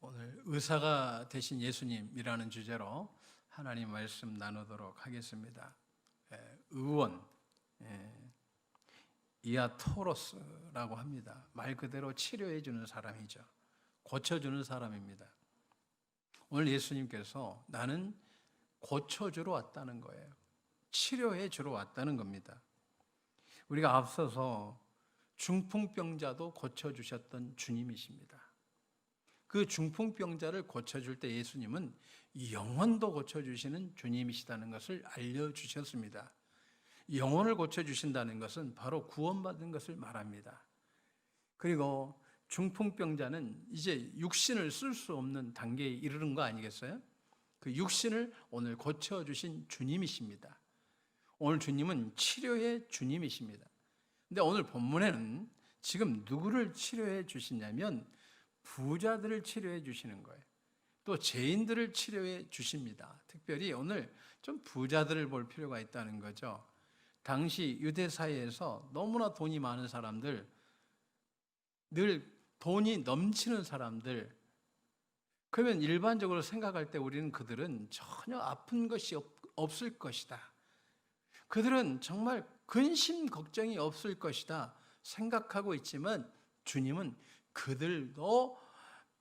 오늘 의사가 되신 예수님이라는 주제로 하나님 말씀 나누도록 하겠습니다. 의원, 이아토로스라고 합니다. 말 그대로 치료해 주는 사람이죠. 고쳐주는 사람입니다. 오늘 예수님께서 나는 고쳐주러 왔다는 거예요. 치료해 주러 왔다는 겁니다. 우리가 앞서서 중풍병자도 고쳐주셨던 주님이십니다. 그 중풍병자를 고쳐줄 때 예수님은 영혼도 고쳐주시는 주님이시다는 것을 알려주셨습니다. 영혼을 고쳐주신다는 것은 바로 구원받은 것을 말합니다. 그리고 중풍병자는 이제 육신을 쓸 수 없는 단계에 이르는 거 아니겠어요? 그 육신을 오늘 고쳐주신 주님이십니다. 오늘 주님은 치료의 주님이십니다. 근데 오늘 본문에는 지금 누구를 치료해 주시냐면 부자들을 치료해 주시는 거예요. 또 죄인들을 치료해 주십니다. 특별히 오늘 좀 부자들을 볼 필요가 있다는 거죠. 당시 유대 사회에서 너무나 돈이 많은 사람들, 늘 돈이 넘치는 사람들, 그러면 일반적으로 생각할 때 우리는 그들은 전혀 아픈 것이 없을 것이다. 그들은 정말 근심 걱정이 없을 것이다 생각하고 있지만 주님은 그들도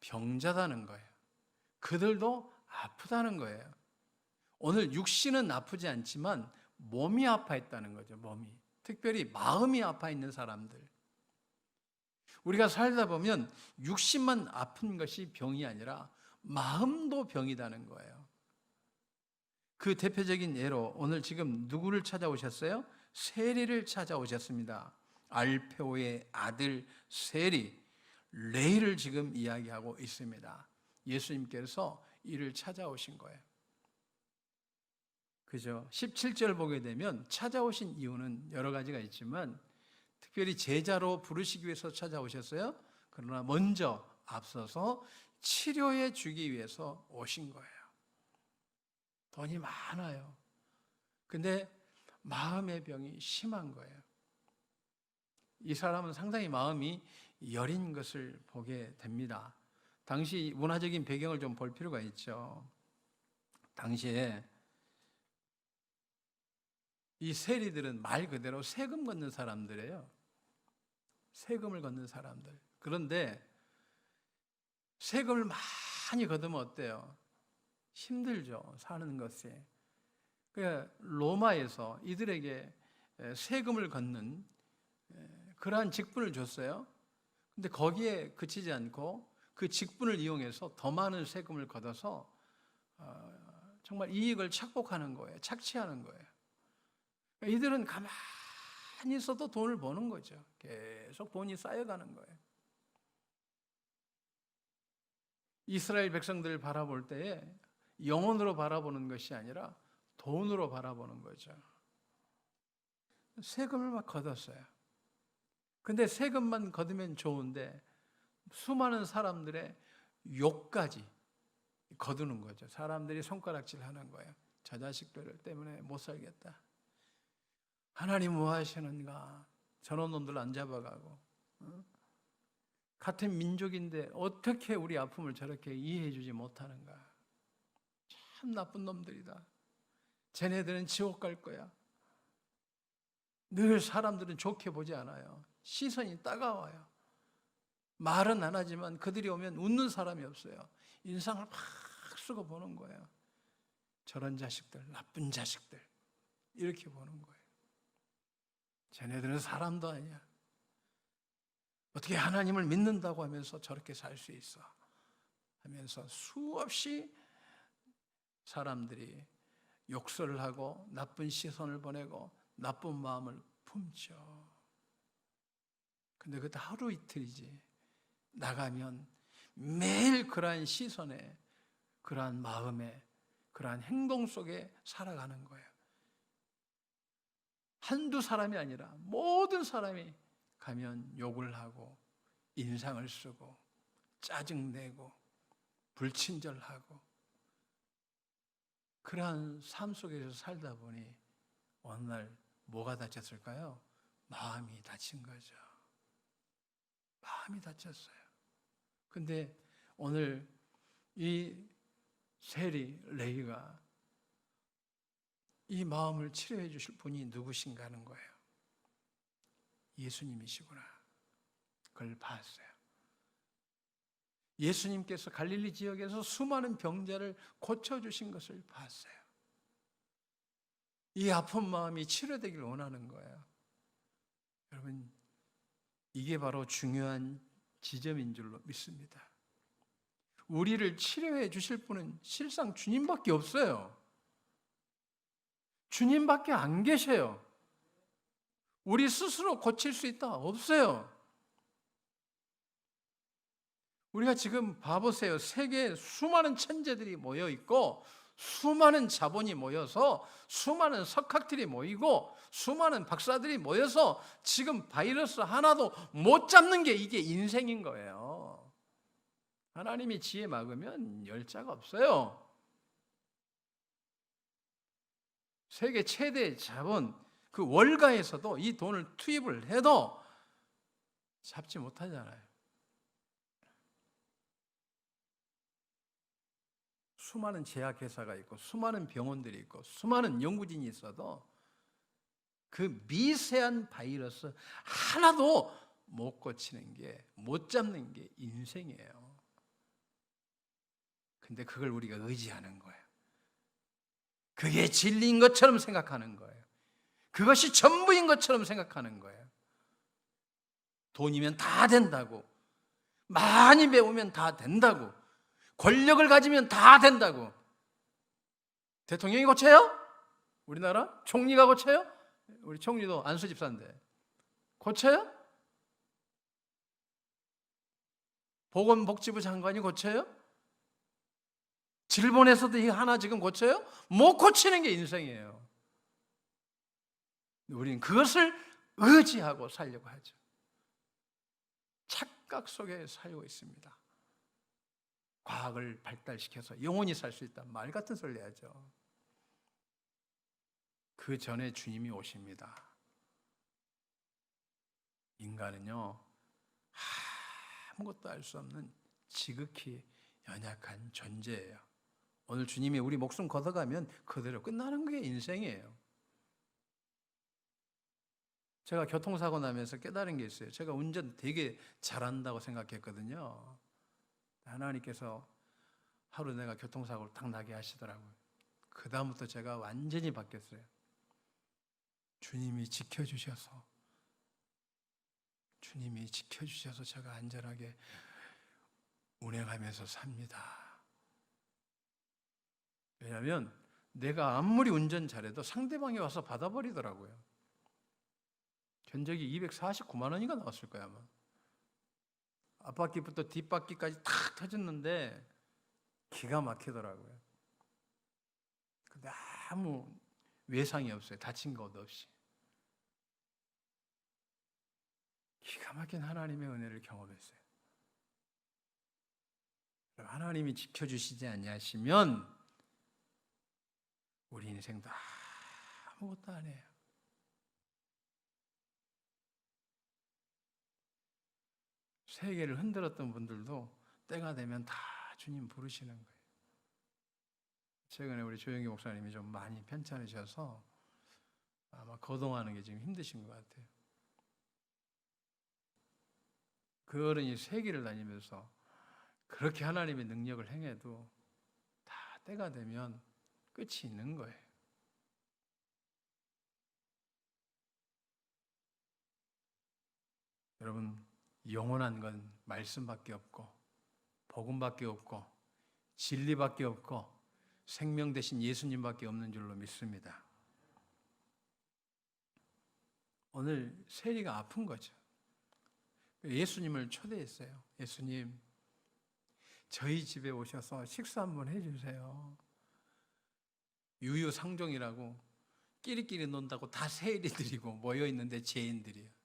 병자다는 거예요. 그들도 아프다는 거예요. 오늘 육신은 아프지 않지만 몸이 아파했다는 거죠. 몸이. 특별히 마음이 아파 있는 사람들. 우리가 살다 보면 육신만 아픈 것이 병이 아니라 마음도 병이다는 거예요. 그 대표적인 예로 오늘 지금 누구를 찾아오셨어요? 세리를 찾아오셨습니다. 알페오의 아들 세리, 레이를 지금 이야기하고 있습니다. 예수님께서 이를 찾아오신 거예요. 그죠? 17절 보게 되면 찾아오신 이유는 여러 가지가 있지만 특별히 제자로 부르시기 위해서 찾아오셨어요. 그러나 먼저 앞서서 치료해 주기 위해서 오신 거예요. 돈이 많아요. 근데 마음의 병이 심한 거예요. 이 사람은 상당히 마음이 여린 것을 보게 됩니다. 당시 문화적인 배경을 좀 볼 필요가 있죠. 당시에 이 세리들은 말 그대로 세금 걷는 사람들이에요. 세금을 걷는 사람들. 그런데 세금을 많이 걷으면 어때요? 힘들죠. 사는 것이. 그러니까 로마에서 이들에게 세금을 걷는 그러한 직분을 줬어요. 근데 거기에 그치지 않고 그 직분을 이용해서 더 많은 세금을 걷어서 정말 이익을 착복하는 거예요. 착취하는 거예요. 이들은 가만히 있어도 돈을 버는 거죠. 계속 돈이 쌓여가는 거예요. 이스라엘 백성들을 바라볼 때에 영혼으로 바라보는 것이 아니라 돈으로 바라보는 거죠. 세금을 막 걷었어요. 근데 세금만 걷으면 좋은데 수많은 사람들의 욕까지 거두는 거죠. 사람들이 손가락질 하는 거예요. 저 자식들 때문에 못 살겠다. 하나님 뭐 하시는가? 저런 놈들 안 잡아가고. 같은 민족인데 어떻게 우리 아픔을 저렇게 이해해 주지 못하는가? 참 나쁜 놈들이다. 쟤네들은 지옥 갈 거야. 늘 사람들은 좋게 보지 않아요. 시선이 따가워요. 말은 안 하지만 그들이 오면 웃는 사람이 없어요. 인상을 막 쓰고 보는 거예요. 저런 자식들, 나쁜 자식들. 이렇게 보는 거예요. 쟤네들은 사람도 아니야. 어떻게 하나님을 믿는다고 하면서 저렇게 살 수 있어? 하면서 수없이 사람들이 욕설을 하고 나쁜 시선을 보내고 나쁜 마음을 품죠. 근데 그것도 하루 이틀이지. 나가면 매일 그러한 시선에, 그러한 마음에, 그러한 행동 속에 살아가는 거예요. 한두 사람이 아니라 모든 사람이 가면 욕을 하고 인상을 쓰고 짜증내고 불친절하고 그러한 삶 속에서 살다 보니 어느 날 뭐가 다쳤을까요? 마음이 다친 거죠. 마음이 다쳤어요. 근데 오늘 이 세리 레이가 이 마음을 치료해 주실 분이 누구신가 하는 거예요. 예수님이시구나. 그걸 봤어요. 예수님께서 갈릴리 지역에서 수많은 병자를 고쳐주신 것을 봤어요. 이 아픈 마음이 치료되길 원하는 거예요. 여러분, 이게 바로 중요한 지점인 줄로 믿습니다. 우리를 치료해 주실 분은 실상 주님밖에 없어요. 주님밖에 안 계셔요. 우리 스스로 고칠 수 있다? 없어요. 우리가 지금 봐보세요. 세계에 수많은 천재들이 모여 있고 수많은 자본이 모여서 수많은 석학들이 모이고 수많은 박사들이 모여서 지금 바이러스 하나도 못 잡는 게 이게 인생인 거예요. 하나님이 지혜 막으면 열자가 없어요. 세계 최대 자본 그 월가에서도 이 돈을 투입을 해도 잡지 못하잖아요. 수많은 제약회사가 있고 수많은 병원들이 있고 수많은 연구진이 있어도 그 미세한 바이러스 하나도 못 고치는 게, 못 잡는 게 인생이에요. 근데 그걸 우리가 의지하는 거예요. 그게 진리인 것처럼 생각하는 거예요. 그것이 전부인 것처럼 생각하는 거예요. 돈이면 다 된다고, 많이 배우면 다 된다고, 권력을 가지면 다 된다고. 대통령이 고쳐요? 우리나라? 총리가 고쳐요? 우리 총리도 안수 집사인데 고쳐요? 보건복지부 장관이 고쳐요? 질본에서도 이 하나 지금 고쳐요? 못 고치는 게 인생이에요. 우리는 그것을 의지하고 살려고 하죠. 착각 속에 살고 있습니다. 과학을 발달시켜서 영원히 살 수 있다. 말 같은 소리 하죠. 그 전에 주님이 오십니다. 인간은요, 아무것도 알 수 없는 지극히 연약한 존재예요. 오늘 주님이 우리 목숨 걷어가면 그대로 끝나는 게 인생이에요. 제가 교통사고 나면서 깨달은 게 있어요. 제가 운전 되게 잘한다고 생각했거든요. 하나님께서 하루 내가 교통사고를 딱 나게 하시더라고요. 그 다음부터 제가 완전히 바뀌었어요. 주님이 지켜주셔서 제가 안전하게 운행하면서 sab니다. 왜냐하면 내가 아무리 운전 잘해도 상대방이 와서 받아버리더라고요. 견적이 249만 원인가 나왔을 거야 아마. 앞바퀴부터 뒷바퀴까지 탁 터졌는데 기가 막히더라고요. 근데 아무 외상이 없어요. 다친 것 없이. 기가 막힌 하나님의 은혜를 경험했어요. 하나님이 지켜주시지 아니하시면 우리 인생도 아무것도 안 해요. 세계를 흔들었던 분들도 때가 되면 다 주님 부르시는 거예요. 최근에 우리 조영기 목사님이 좀 많이 편찮으셔서 아마 거동하는 게 지금 힘드신 것 같아요. 그 어른이 세계를 다니면서 그렇게 하나님의 능력을 행해도 다 때가 되면 끝이 있는 거예요. 여러분, 영원한 건 말씀밖에 없고 복음밖에 없고 진리밖에 없고 생명 대신 예수님밖에 없는 줄로 믿습니다. 오늘 세리가 아픈 거죠. 예수님을 초대했어요. 예수님, 저희 집에 오셔서 식사 한번 해주세요. 유유상종이라고 끼리끼리 논다고 다 세리들이고 모여있는데 죄인들이에요.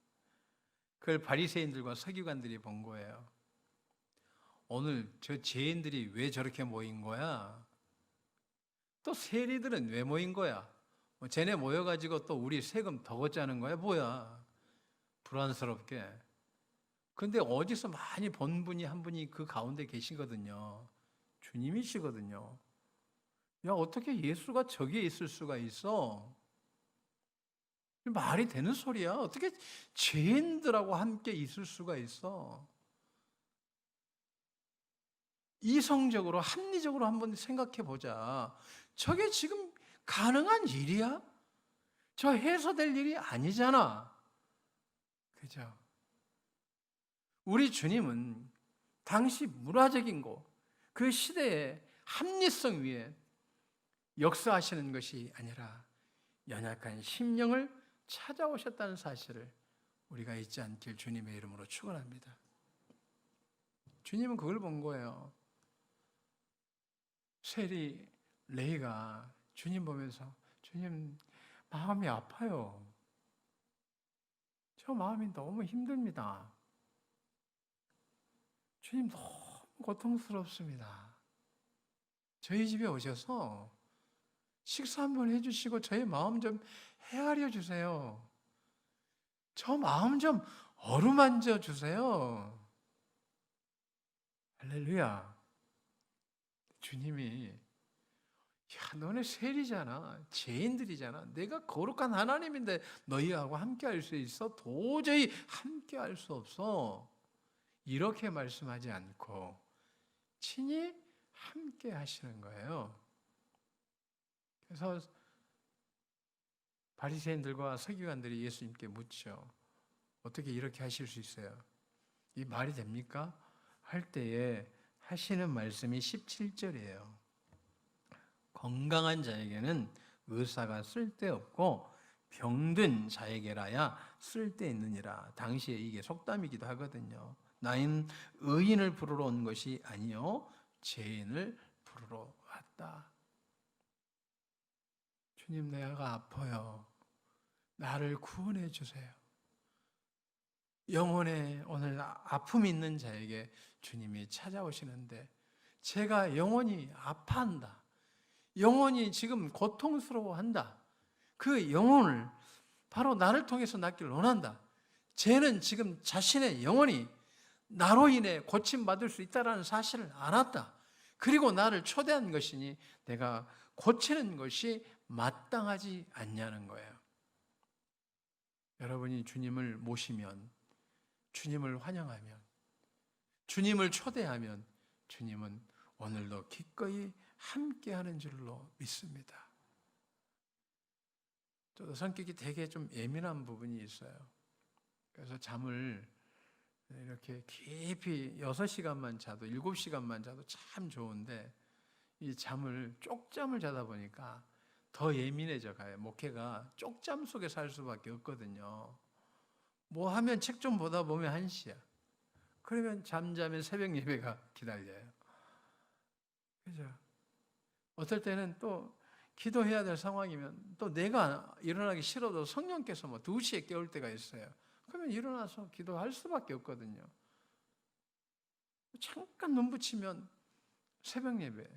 그걸 바리새인들과 서기관들이 본 거예요. 오늘 저 죄인들이 왜 저렇게 모인 거야? 또 세리들은 왜 모인 거야? 쟤네 모여가지고 또 우리 세금 더 걷자는 거야? 뭐야? 불안스럽게. 근데 어디서 많이 본 분이 한 분이 그 가운데 계시거든요. 주님이시거든요. 야, 어떻게 예수가 저기에 있을 수가 있어? 말이 되는 소리야? 어떻게 죄인들하고 함께 있을 수가 있어? 이성적으로, 합리적으로 한번 생각해 보자. 저게 지금 가능한 일이야? 저 해소될 일이 아니잖아. 그죠? 우리 주님은 당시 문화적인 거, 그 시대의 합리성 위에 역사하시는 것이 아니라 연약한 심령을 찾아오셨다는 사실을 우리가 잊지 않길 주님의 이름으로 축원합니다. 주님은 그걸 본 거예요. 세리 레이가 주님 보면서 주님 마음이 아파요. 저 마음이 너무 힘듭니다. 주님 너무 고통스럽습니다. 저희 집에 오셔서 식사 한번 해주시고 저의 마음 좀 헤아려 주세요. 저 마음 좀 어루만져 주세요. 할렐루야. 주님이 야, 너네 세리잖아. 죄인들이잖아. 내가 거룩한 하나님인데 너희하고 함께 할 수 있어? 도저히 함께 할 수 없어. 이렇게 말씀하지 않고 친히 함께 하시는 거예요. 그래서 바리새인들과 서기관들이 예수님께 묻죠. 어떻게 이렇게 하실 수 있어요? 이 말이 됩니까? 할 때에 하시는 말씀이 17절이에요. 건강한 자에게는 의사가 쓸데없고 병든 자에게라야 쓸데있느니라. 당시에 이게 속담이기도 하거든요. 나는 의인을 부르러 온 것이 아니요 죄인을 부르러 왔다. 주님, 내가 아파요. 나를 구원해 주세요. 영혼에 오늘 아픔이 있는 자에게 주님이 찾아오시는데 제가 영혼이 아파한다. 영혼이 지금 고통스러워한다. 그 영혼을 바로 나를 통해서 낫기를 원한다. 쟤는 지금 자신의 영혼이 나로 인해 고침받을 수 있다는 사실을 알았다. 그리고 나를 초대한 것이니 내가 고치는 것이 마땅하지 않냐는 거예요. 여러분이 주님을 모시면, 주님을 환영하면, 주님을 초대하면 주님은 오늘도 기꺼이 함께하는 줄로 믿습니다. 저도 성격이 되게 좀 예민한 부분이 있어요. 그래서 잠을 이렇게 깊이 6시간만 자도 7시간만 자도 참 좋은데 이 잠을 쪽잠을 자다 보니까 더 예민해져 가요. 목회가 쪽잠 속에 살 수밖에 없거든요. 뭐 하면 책 좀 보다 보면 1시야. 그러면 잠자면 새벽 예배가 기다려요. 그죠? 어떨 때는 또 기도해야 될 상황이면 또 내가 일어나기 싫어도 성령께서 뭐 2시에 깨울 때가 있어요. 그러면 일어나서 기도할 수밖에 없거든요. 잠깐 눈 붙이면 새벽 예배.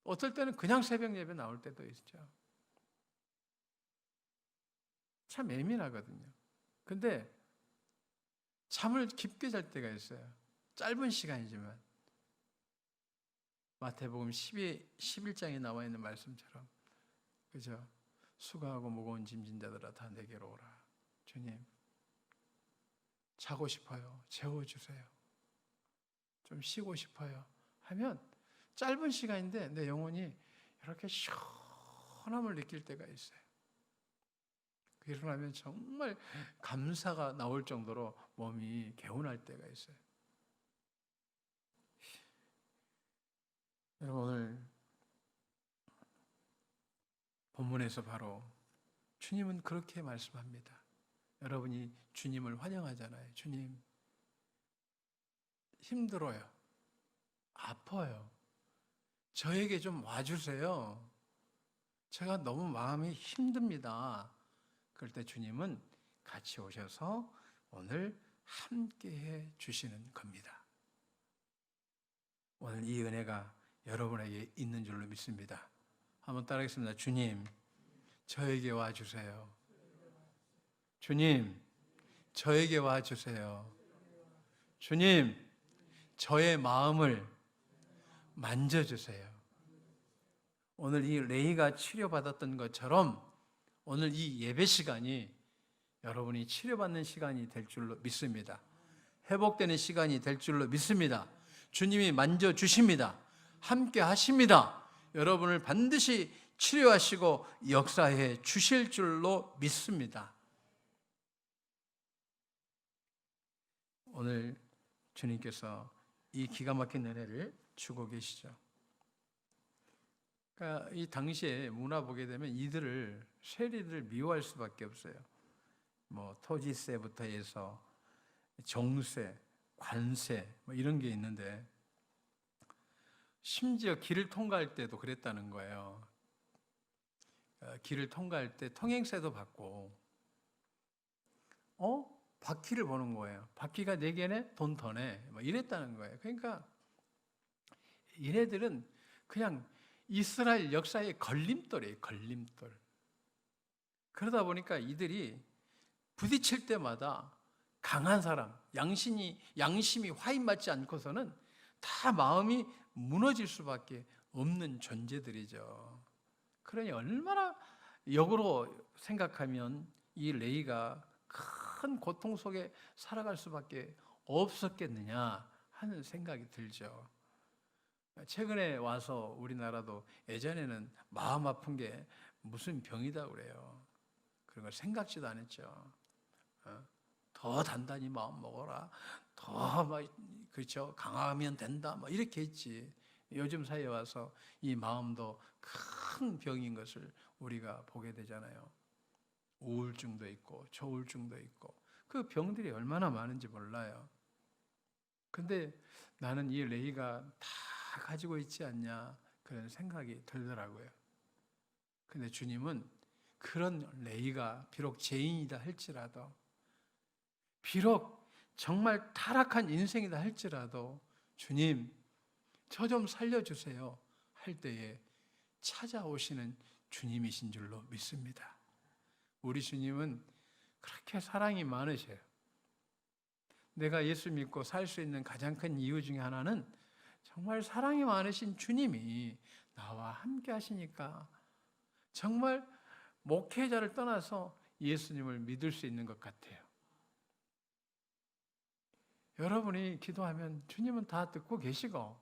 어떨 때는 그냥 새벽 예배 나올 때도 있죠. 참 예민하거든요. 근데 잠을 깊게 잘 때가 있어요. 짧은 시간이지만. 마태복음 11장에 나와 있는 말씀처럼 그죠? 수고하고 무거운 짐진 자들아 다 내게로 오라. 주님 자고 싶어요. 재워주세요. 좀 쉬고 싶어요. 하면 짧은 시간인데 내 영혼이 이렇게 시원함을 느낄 때가 있어요. 일어나면 정말 감사가 나올 정도로 몸이 개운할 때가 있어요. 여러분 오늘 본문에서 바로 주님은 그렇게 말씀합니다. 여러분이 주님을 환영하잖아요. 주님 힘들어요. 아파요. 저에게 좀 와주세요. 제가 너무 마음이 힘듭니다. 그럴 때 주님은 같이 오셔서 오늘 함께해 주시는 겁니다. 오늘 이 은혜가 여러분에게 있는 줄로 믿습니다. 한번 따라하겠습니다. 주님, 저에게 와주세요. 주님, 저에게 와주세요. 주님, 저의 마음을 만져주세요. 오늘 이 레이가 치료받았던 것처럼 오늘 이 예배 시간이 여러분이 치료받는 시간이 될 줄로 믿습니다. 회복되는 시간이 될 줄로 믿습니다. 주님이 만져주십니다. 함께 하십니다. 여러분을 반드시 치료하시고 역사해 주실 줄로 믿습니다. 오늘 주님께서 이 기가 막힌 은혜를 주고 계시죠. 그러니까 이 당시에 문화 보게 되면 이들을 세리들을 미워할 수밖에 없어요. 뭐 토지세부터 해서 정세, 관세 뭐 이런 게 있는데 심지어 길을 통과할 때도 그랬다는 거예요. 길을 통과할 때 통행세도 받고 바퀴를 보는 거예요. 바퀴가 4개네? 돈 더 내. 뭐 이랬다는 거예요. 그러니까 얘네들은 그냥 이스라엘 역사의 걸림돌이에요. 걸림돌. 그러다 보니까 이들이 부딪힐 때마다 강한 사람, 양심이 화인맞지 않고서는 다 마음이 무너질 수밖에 없는 존재들이죠. 그러니 얼마나 역으로 생각하면 이 레이가 큰 고통 속에 살아갈 수밖에 없었겠느냐 하는 생각이 들죠. 최근에 와서 우리나라도 예전에는 마음 아픈 게 무슨 병이다 그래요. 그런 걸 생각지도 안 했죠. 더 단단히 마음 먹어라. 더 그렇죠. 강하면 된다. 이렇게 했지. 요즘 사회에 와서 이 마음도 큰 병인 것을 우리가 보게 되잖아요. 우울증도 있고 조울증도 있고 그 병들이 얼마나 많은지 몰라요. 근데 나는 이 레이가 다 가지고 있지 않냐 그런 생각이 들더라고요. 근데 주님은 그런 레이가 비록 죄인이다 할지라도 비록 정말 타락한 인생이다 할지라도 주님 저 좀 살려주세요 할 때에 찾아오시는 주님이신 줄로 믿습니다. 우리 주님은 그렇게 사랑이 많으셔요. 내가 예수 믿고 살 수 있는 가장 큰 이유 중에 하나는 정말 사랑이 많으신 주님이 나와 함께 하시니까 정말 목회자를 떠나서 예수님을 믿을 수 있는 것 같아요. 여러분이 기도하면 주님은 다 듣고 계시고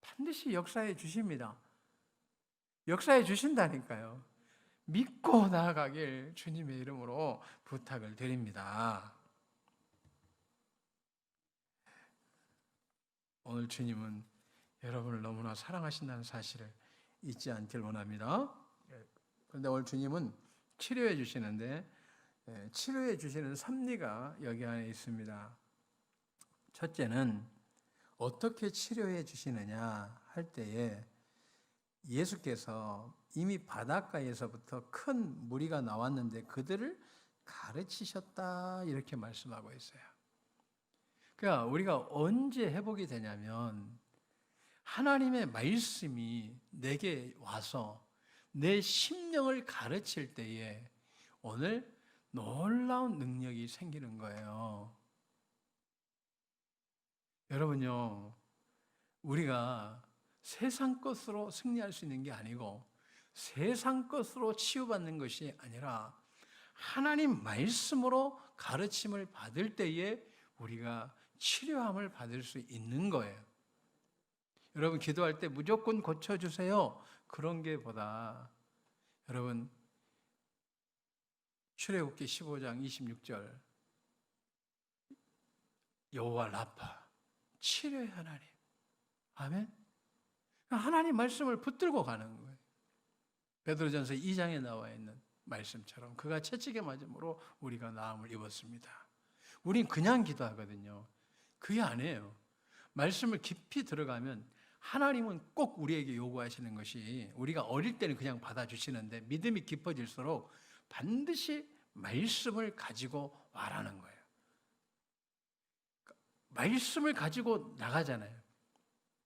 반드시 역사해 주십니다. 역사해 주신다니까요. 믿고 나아가길 주님의 이름으로 부탁을 드립니다. 오늘 주님은 여러분을 너무나 사랑하신다는 사실을 잊지 않길 원합니다. 그런데 오늘 주님은 치료해 주시는데 치료해 주시는 섭리가 여기 안에 있습니다. 첫째는 어떻게 치료해 주시느냐 할 때에 예수께서 이미 바닷가에서부터 큰 무리가 나왔는데 그들을 가르치셨다 이렇게 말씀하고 있어요. 그러니까 우리가 언제 회복이 되냐면 하나님의 말씀이 내게 와서 내 심령을 가르칠 때에 오늘 놀라운 능력이 생기는 거예요. 여러분요, 우리가 세상 것으로 승리할 수 있는 게 아니고 세상 것으로 치유받는 것이 아니라 하나님 말씀으로 가르침을 받을 때에 우리가 치료함을 받을 수 있는 거예요. 여러분 기도할 때 무조건 고쳐주세요 그런 게 보다 여러분 출애굽기 15장 26절 여호와 라파 치료의 하나님. 아멘. 하나님 말씀을 붙들고 가는 거예요. 베드로전서 2장에 나와 있는 말씀처럼 그가 채찍에 맞음으로 우리가 나음을 입었습니다. 우린 그냥 기도하거든요. 그게 아니에요. 말씀을 깊이 들어가면 하나님은 꼭 우리에게 요구하시는 것이 우리가 어릴 때는 그냥 받아주시는데 믿음이 깊어질수록 반드시 말씀을 가지고 와라는 거예요. 말씀을 가지고 나가잖아요.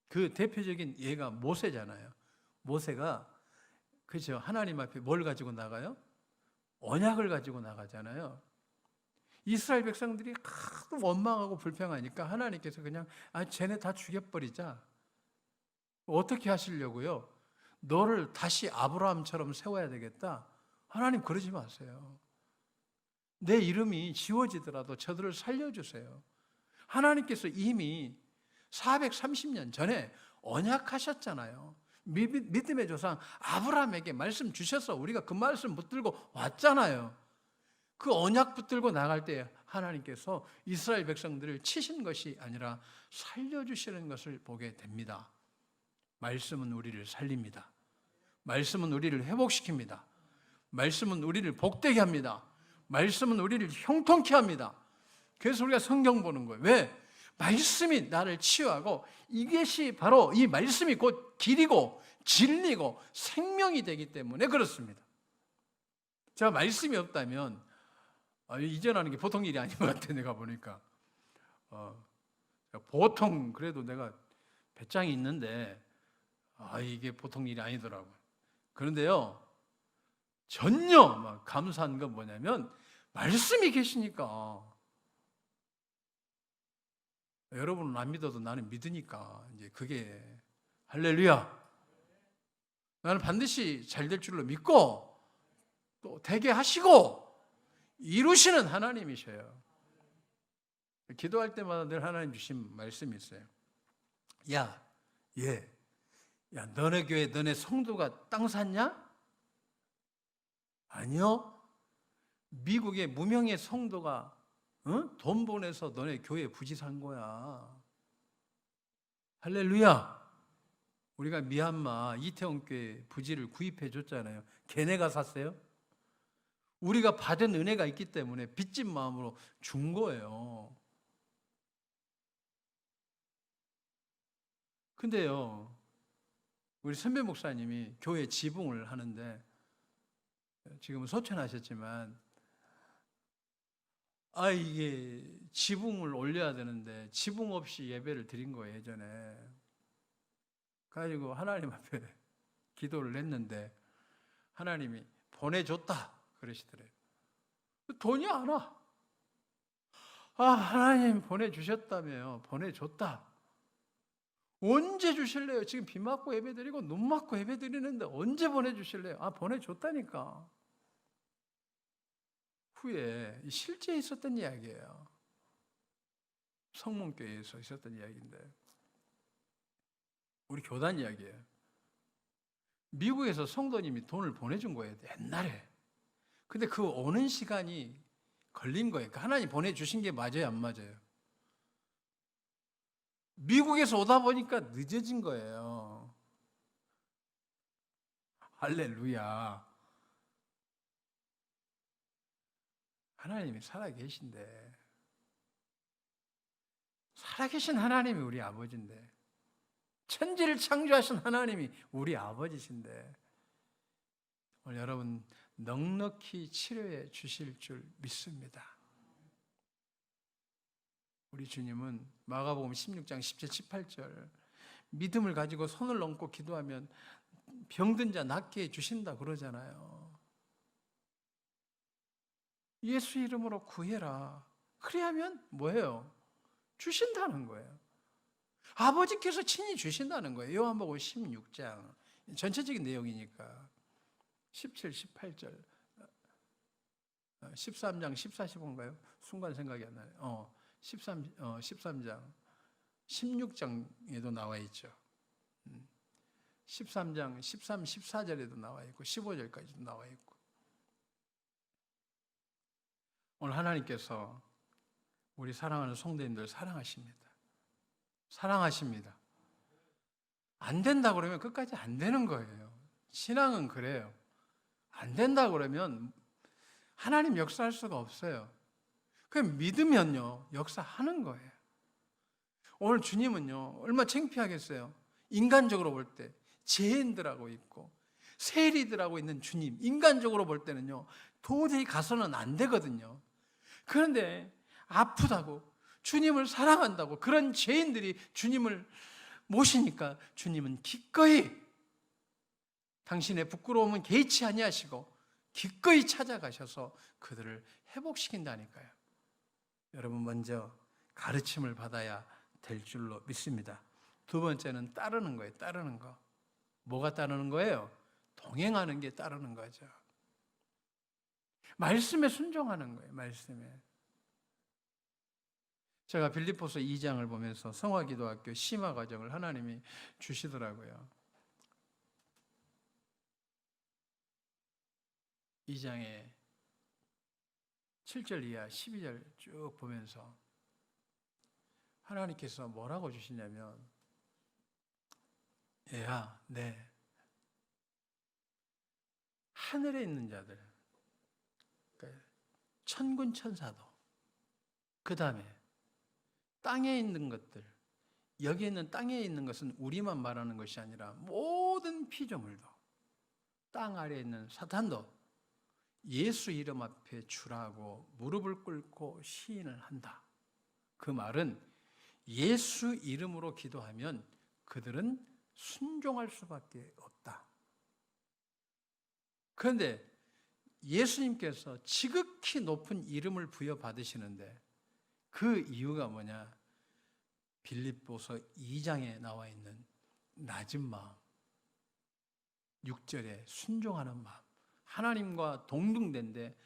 그 대표적인 예가 모세잖아요. 모세가 그렇죠. 하나님 앞에 뭘 가지고 나가요? 언약을 가지고 나가잖아요. 이스라엘 백성들이 하도 원망하고 불평하니까 하나님께서 그냥 쟤네 다 죽여버리자. 어떻게 하시려고요? 너를 다시 아브라함처럼 세워야 되겠다. 하나님 그러지 마세요. 내 이름이 지워지더라도 저들을 살려주세요. 하나님께서 이미 430년 전에 언약하셨잖아요. 믿음의 조상 아브라함에게 말씀 주셔서 우리가 그 말씀 붙들고 왔잖아요. 그 언약 붙들고 나갈 때 하나님께서 이스라엘 백성들을 치신 것이 아니라 살려주시는 것을 보게 됩니다. 말씀은 우리를 살립니다. 말씀은 우리를 회복시킵니다. 말씀은 우리를 복되게 합니다. 말씀은 우리를 형통케 합니다. 그래서 우리가 성경 보는 거예요. 왜? 말씀이 나를 치유하고 이것이 바로 이 말씀이 곧 길이고 진리고 생명이 되기 때문에 그렇습니다. 제가 말씀이 없다면 이전하는 게 보통 일이 아닌 것 같아. 내가 보니까 보통 그래도 내가 배짱이 있는데 이게 보통 일이 아니더라고요. 그런데요 전혀 막 감사한 건 뭐냐면 말씀이 계시니까. 여러분은 안 믿어도 나는 믿으니까 이제 그게 할렐루야. 나는 반드시 잘 될 줄로 믿고 또 되게 하시고 이루시는 하나님이셔요. 기도할 때마다 늘 하나님 주신 말씀이 있어요. 야, 너네 교회 너네 성도가 땅 샀냐? 아니요. 미국의 무명의 성도가 돈 보내서 너네 교회 부지 산 거야. 할렐루야. 우리가 미얀마 이태원 교회 부지를 구입해 줬잖아요. 걔네가 샀어요? 우리가 받은 은혜가 있기 때문에 빚진 마음으로 준 거예요. 근데요, 우리 선배 목사님이 교회 지붕을 하는데 지금은 소천하셨지만 이게 지붕을 올려야 되는데 지붕 없이 예배를 드린 거예요, 예전에. 그래가지고 하나님 앞에 기도를 했는데 하나님이 보내줬다 그러시더래요. 돈이 안 와. 하나님 보내주셨다며요. 보내줬다. 언제 주실래요? 지금 비 맞고 예배 드리고 눈 맞고 예배 드리는데 언제 보내주실래요? 보내줬다니까. 후에 실제 있었던 이야기예요. 성문교회에서 있었던 이야기인데 우리 교단 이야기예요. 미국에서 성도님이 돈을 보내준 거예요, 옛날에. 근데 그 오는 시간이 걸린 거예요. 하나님 보내주신 게 맞아요, 안 맞아요? 미국에서 오다 보니까 늦어진 거예요. 할렐루야. 하나님이 살아계신데, 살아계신 하나님이 우리 아버지인데, 천지를 창조하신 하나님이 우리 아버지신데, 오늘 여러분 넉넉히 치료해 주실 줄 믿습니다. 우리 주님은 마가복음 16장 10절 18절 믿음을 가지고 손을 얹고 기도하면 병든 자 낫게 해주신다 그러잖아요. 예수 이름으로 구해라. 그래야면 뭐예요? 주신다는 거예요. 아버지께서 친히 주신다는 거예요. 요한복음 16장 전체적인 내용이니까 17, 18절 13장 14, 15인가요? 순간 생각이 안 나요. 13장 16장에도 나와 있죠. 13장 13, 14절에도 나와 있고 15절까지도 나와 있고. 오늘 하나님께서 우리 사랑하는 성도님들 사랑하십니다. 사랑하십니다. 안 된다 그러면 끝까지 안 되는 거예요. 신앙은 그래요. 안 된다 그러면 하나님 역사할 수가 없어요. 그냥 믿으면요 역사하는 거예요. 오늘 주님은요 얼마나 창피하겠어요. 인간적으로 볼 때 죄인들하고 있고 세리들하고 있는 주님, 인간적으로 볼 때는요 도저히 가서는 안 되거든요. 그런데 아프다고 주님을 사랑한다고 그런 죄인들이 주님을 모시니까 주님은 기꺼이 당신의 부끄러움은 개의치 아니하시고 기꺼이 찾아가셔서 그들을 회복시킨다니까요. 여러분 먼저 가르침을 받아야 될 줄로 믿습니다. 두 번째는 따르는 거예요. 따르는 거. 뭐가 따르는 거예요? 동행하는 게 따르는 거죠. 말씀에 순종하는 거예요. 말씀에. 제가 빌립보서 2장을 보면서 성화기도학교 심화 과정을 하나님이 주시더라고요. 2장에 7절 이하 12절 쭉 보면서 하나님께서 뭐라고 주시냐면, 얘야, 네, 하늘에 있는 자들, 그러니까 천군 천사도, 그 다음에 땅에 있는 것들, 여기 있는 땅에 있는 것은 우리만 말하는 것이 아니라 모든 피조물도, 땅 아래에 있는 사탄도 예수 이름 앞에 주라고 무릎을 꿇고 시인을 한다. 그 말은 예수 이름으로 기도하면 그들은 순종할 수밖에 없다. 그런데 예수님께서 지극히 높은 이름을 부여받으시는데 그 이유가 뭐냐? 빌립보서 2장에 나와 있는 낮은 마음, 6절에 순종하는 마음, 하나님과 동등된데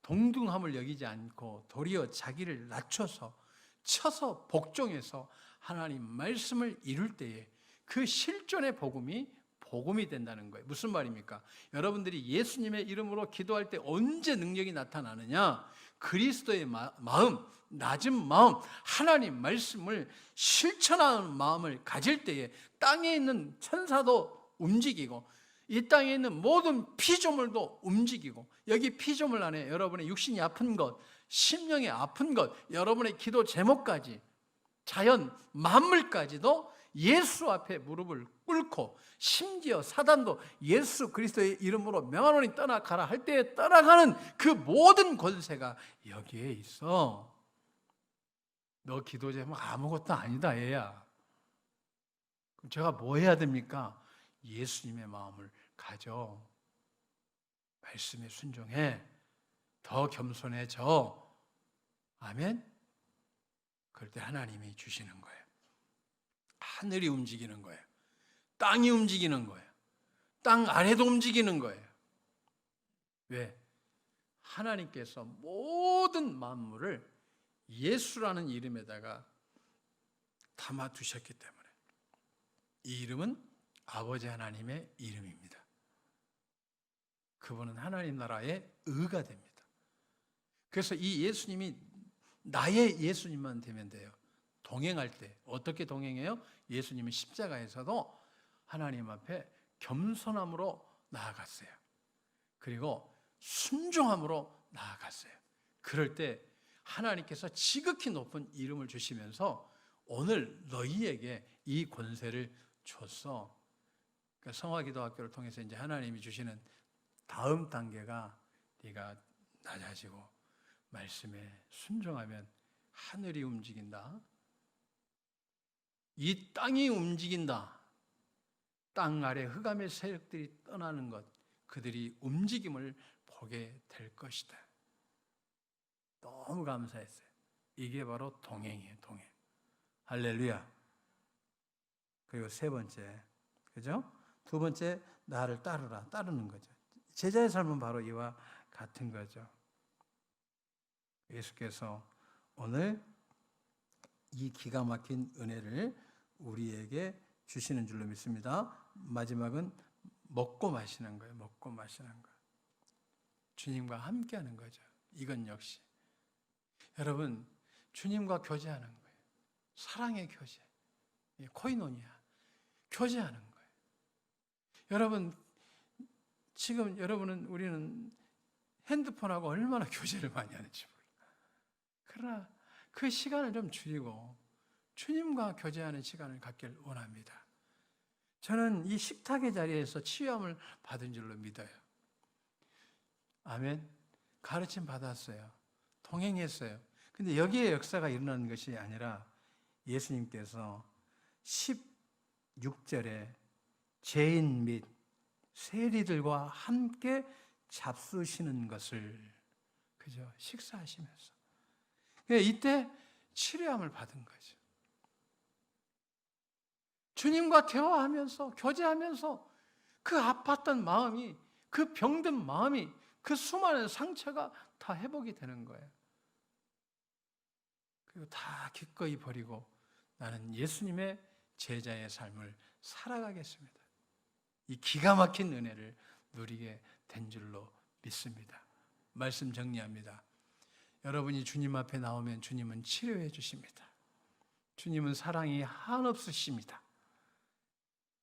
동등함을 여기지 않고 도리어 자기를 낮춰서 쳐서 복종해서 하나님 말씀을 이룰 때에 그 실존의 복음이 된다는 거예요. 무슨 말입니까? 여러분들이 예수님의 이름으로 기도할 때 언제 능력이 나타나느냐? 그리스도의 마음, 낮은 마음, 하나님 말씀을 실천하는 마음을 가질 때에 땅에 있는 천사도 움직이고 이 땅에 있는 모든 피조물도 움직이고, 여기 피조물 안에 여러분의 육신이 아픈 것, 심령이 아픈 것, 여러분의 기도 제목까지, 자연 만물까지도 예수 앞에 무릎을 꿇고, 심지어 사단도 예수 그리스도의 이름으로 명하노니 떠나가라 할 때에 떠나가는 그 모든 권세가 여기에 있어. 너 기도 제목 아무것도 아니다 얘야. 그럼 제가 뭐 해야 됩니까? 예수님의 마음을 가져. 말씀에 순종해. 더 겸손해져. 아멘? 그럴 때 하나님이 주시는 거예요. 하늘이 움직이는 거예요. 땅이 움직이는 거예요. 땅 아래도 움직이는 거예요. 왜? 하나님께서 모든 만물을 예수라는 이름에다가 담아두셨기 때문에. 이 이름은 아버지 하나님의 이름입니다. 그분은 하나님 나라의 의가 됩니다. 그래서 이 예수님이 나의 예수님만 되면 돼요. 동행할 때 어떻게 동행해요? 예수님은 십자가에서도 하나님 앞에 겸손함으로 나아갔어요. 그리고 순종함으로 나아갔어요. 그럴 때 하나님께서 지극히 높은 이름을 주시면서 오늘 너희에게 이 권세를 줬어. 그러니까 성화기도학교를 통해서 이제 하나님이 주시는 다음 단계가 네가 낮아지고 말씀에 순종하면 하늘이 움직인다. 이 땅이 움직인다. 땅 아래 흑암의 세력들이 떠나는 것, 그들이 움직임을 보게 될 것이다. 너무 감사했어요. 이게 바로 동행이에요, 동행. 할렐루야. 그리고 세 번째, 그죠? 두 번째, 나를 따르라. 따르는 거죠. 제자의 삶은 바로 이와 같은 거죠. 예수께서 오늘 이 기가 막힌 은혜를 우리에게 주시는 줄로 믿습니다. 마지막은 먹고 마시는 거예요. 먹고 마시는 거. 주님과 함께 하는 거죠. 이건 역시. 여러분, 주님과 교제하는 거예요. 사랑의 교제. 코이노니아. 교제하는 거예요. 여러분, 지금 우리는 핸드폰하고 얼마나 교제를 많이 하는지 몰라요. 그러나 그 시간을 좀 줄이고 주님과 교제하는 시간을 갖길 원합니다. 저는 이 식탁의 자리에서 치유함을 받은 줄로 믿어요. 아멘. 가르침 받았어요. 동행했어요. 근데 여기에 역사가 일어나는 것이 아니라 예수님께서 16절에 죄인 및 세리들과 함께 잡수시는 것을, 그죠? 식사하시면서. 이때 치료함을 받은 거죠. 주님과 대화하면서 교제하면서 그 아팠던 마음이, 그 병든 마음이, 그 수많은 상처가 다 회복이 되는 거예요. 그리고 다 기꺼이 버리고 나는 예수님의 제자의 삶을 살아가겠습니다. 이 기가 막힌 은혜를 누리게 된 줄로 믿습니다. 말씀 정리합니다. 여러분이 주님 앞에 나오면 주님은 치료해 주십니다. 주님은 사랑이 한없으십니다.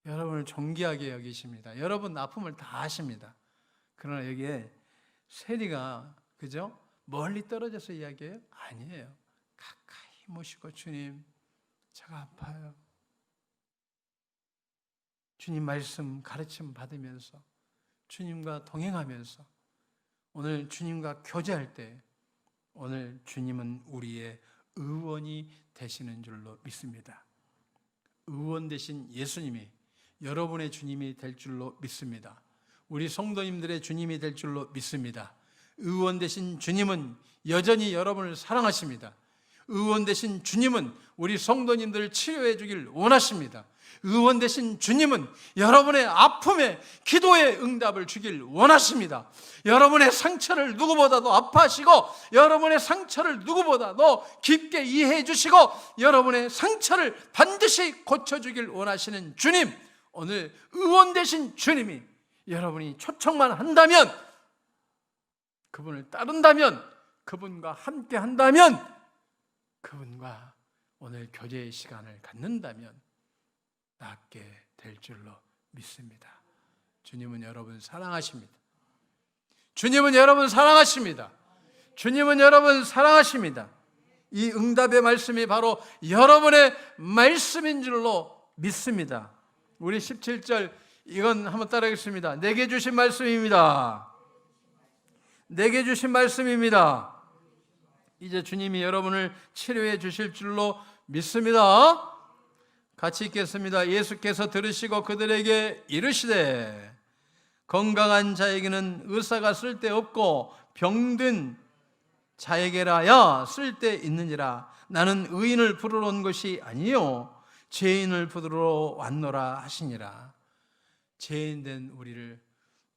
여러분을 존귀하게 여기십니다. 여러분 아픔을 다 아십니다. 그러나 여기에 세리가 그죠? 멀리 떨어져서 이야기해요? 아니에요. 가까이 모시고 주님, 제가 아파요. 주님 말씀 가르침 받으면서 주님과 동행하면서 오늘 주님과 교제할 때 오늘 주님은 우리의 의원이 되시는 줄로 믿습니다. 의원 되신 예수님이 여러분의 주님이 될 줄로 믿습니다. 우리 성도님들의 주님이 될 줄로 믿습니다. 의원 되신 주님은 여전히 여러분을 사랑하십니다. 의원 되신 주님은 우리 성도님들을 치료해 주길 원하십니다. 의원 되신 주님은 여러분의 아픔에 기도의 응답을 주길 원하십니다. 여러분의 상처를 누구보다도 아파하시고 여러분의 상처를 누구보다도 깊게 이해해 주시고 여러분의 상처를 반드시 고쳐주길 원하시는 주님, 오늘 의원 되신 주님이 여러분이 초청만 한다면, 그분을 따른다면, 그분과 함께 한다면, 그분과 오늘 교제의 시간을 갖는다면 낫게 될 줄로 믿습니다. 주님은 여러분 사랑하십니다. 주님은 여러분 사랑하십니다. 주님은 여러분 사랑하십니다. 이 응답의 말씀이 바로 여러분의 말씀인 줄로 믿습니다. 우리 17절 이건 한번 따라하겠습니다. 내게 주신 말씀입니다. 내게 주신 말씀입니다. 이제 주님이 여러분을 치료해 주실 줄로 믿습니다. 같이 읽겠습니다. 예수께서 들으시고 그들에게 이르시되 건강한 자에게는 의사가 쓸데없고 병든 자에게라야 쓸데있느니라. 나는 의인을 부르러 온 것이 아니요 죄인을 부르러 왔노라 하시니라. 죄인된 우리를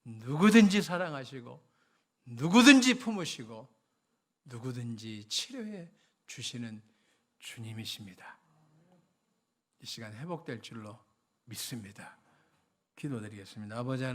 누구든지 사랑하시고 누구든지 품으시고 누구든지 치료해 주시는 주님이십니다. 이 시간 회복될 줄로 믿습니다. 기도드리겠습니다. 아버지 하나님,